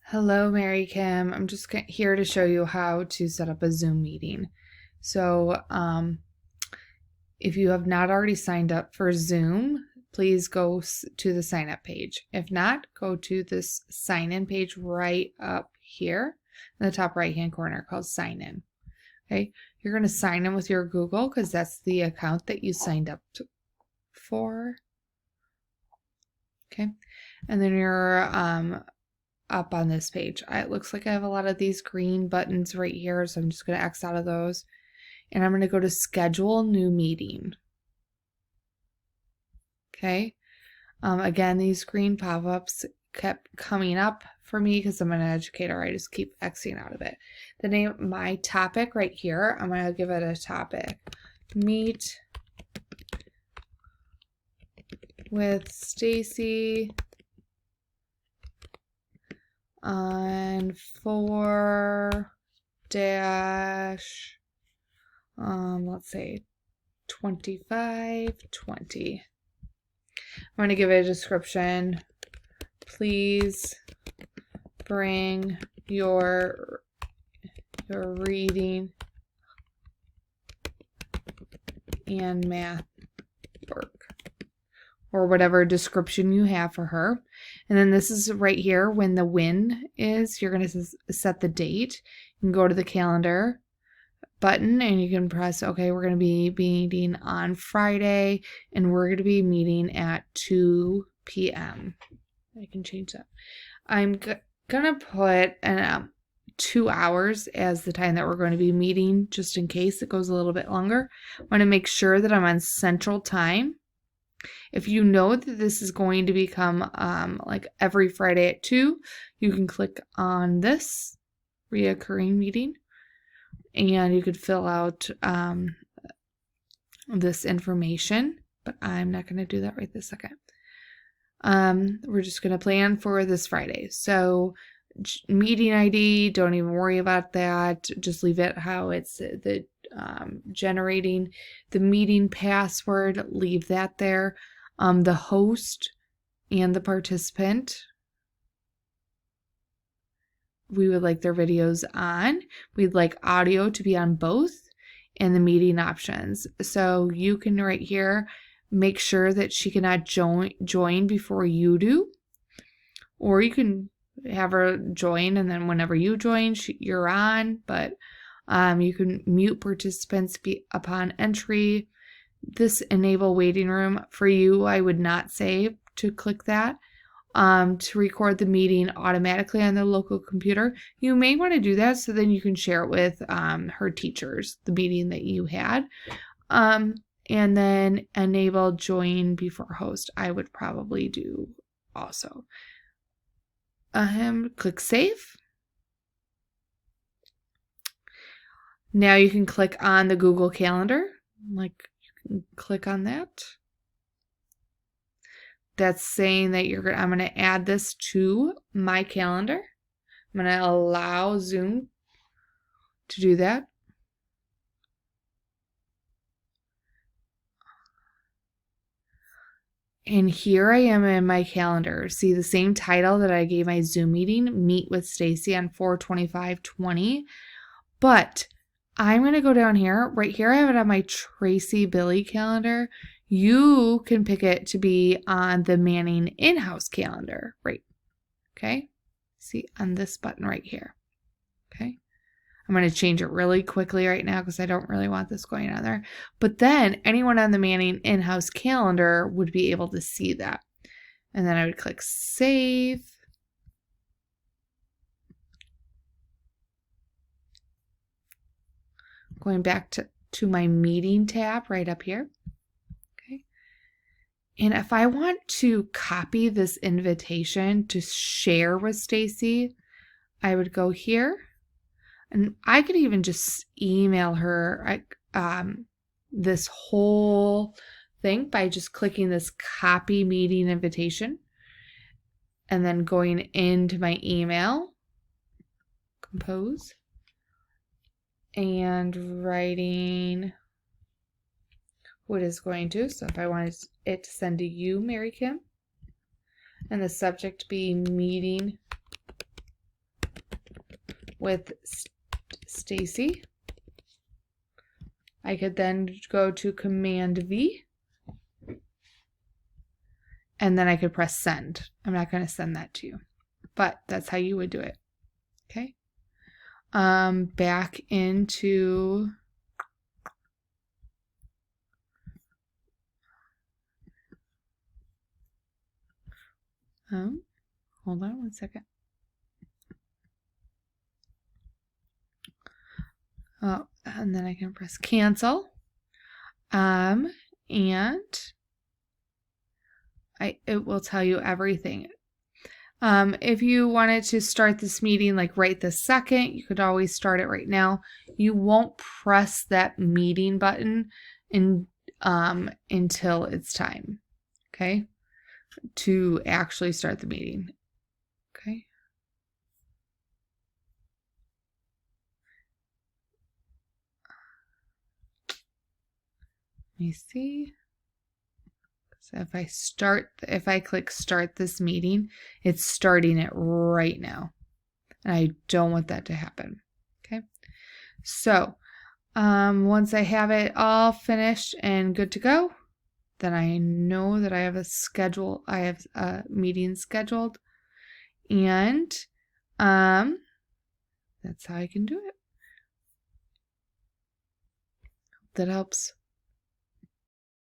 Hello, Mary Kim. I'm just here to show you how to set up a Zoom meeting. So, if you have not already signed up for Zoom, please go to the sign up page. If not, go to this sign in page right up here in the top right hand corner called sign in. Okay, you're going to sign in with your Google because that's the account that you signed up for. Okay, and then you're up on this page. It looks like I have a lot of these green buttons right here, so I'm just going to X out of those. And I'm going to go to schedule new meeting. Okay. Again, these green pop-ups kept coming up for me because I'm an educator. I just keep Xing out of it. The name, my topic right here, I'm going to give it a topic. Meet with Stacy on 4 dash let's say 2520. I'm going to give it a description. Please bring your reading and math work, or whatever description you have for her. And then this is right here when the when is, you're going to set the date. You can go to the calendar button and you can press, okay, we're going to be meeting on Friday and we're going to be meeting at 2 p.m. I can change that. I'm going to put 2 hours as the time that we're going to be meeting, just in case it goes a little bit longer. I want to make sure that I'm on Central Time. If you know that this is going to become like every Friday at 2, you can click on this reoccurring meeting and you could fill out this information, but I'm not going to do that right this second. We're just going to plan for this Friday. So meeting ID, don't even worry about that. Just leave it how it's the generating the meeting password. Leave that there. The host and the participant, we would like their videos on. We'd like audio to be on both, and the meeting options. So you can right here make sure that she cannot join before you do, or you can have her join and then whenever you join, you're on. But you can mute participants upon entry. This enable waiting room for you, I would not say to click that. To record the meeting automatically on the local computer. You may want to do that so then you can share it with her teachers, the meeting that you had. And then enable join before host, I would probably do also. Click save. Now you can click on the Google Calendar. Like, you can click on that. That's saying that I'm going to add this to my calendar. I'm going to allow Zoom to do that. And here I am in my calendar. See the same title that I gave my Zoom meeting, Meet with Stacy on 4/25/20. But I'm going to go down here. Right here I have it on my Tracy Billy calendar. You can pick it to be on the Manning in-house calendar, right? Okay. See on this button right here. Okay. I'm going to change it really quickly right now because I don't really want this going on there. But then anyone on the Manning in-house calendar would be able to see that. And then I would click save. Going back to my meeting tab right up here. And if I want to copy this invitation to share with Stacy, I would go here, and I could even just email her this whole thing by just clicking this copy meeting invitation and then going into my email, compose, and writing what is going to. So if I wanted it to send to you, Mary Kim, and the subject be meeting with Stacy. I could then go to Command V, and then I could press send. I'm not going to send that to you, but that's how you would do it. Okay. Back into hold on one second. Oh, and then I can press cancel. And it will tell you everything. If you wanted to start this meeting like right this second, you could always start it right now. You won't press that meeting button until it's time, okay, to actually start the meeting. Okay. Let me see. So if I click start this meeting, it's starting it right now. And I don't want that to happen. Okay. So once I have it all finished and good to go, then I know that I have a meeting scheduled, and that's how I can do it. That helps.